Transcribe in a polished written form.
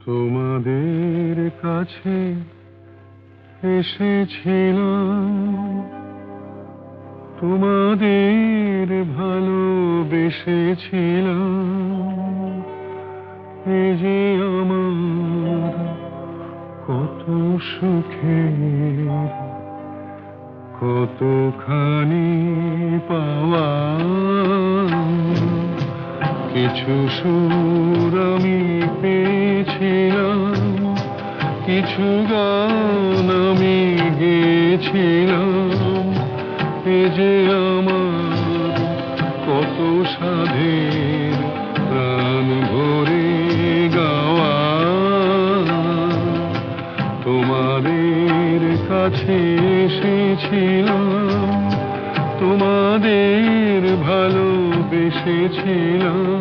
তোমাদের কাছে এসেছিলাম, তোমাদের ভালোবেসেছিলাম। এ যে আমার কত সুখের, কতখানি পাওয়া। কিছু সুর আমি পেয়েছিলাম, কিছু গান আমি গেয়েছিলাম। এ যে আমার কত সাধের প্রাণ ভরে গাওয়া। তোমাদের কাছে এসেছিলাম, তোমাদের ভালোবেসেছিলাম।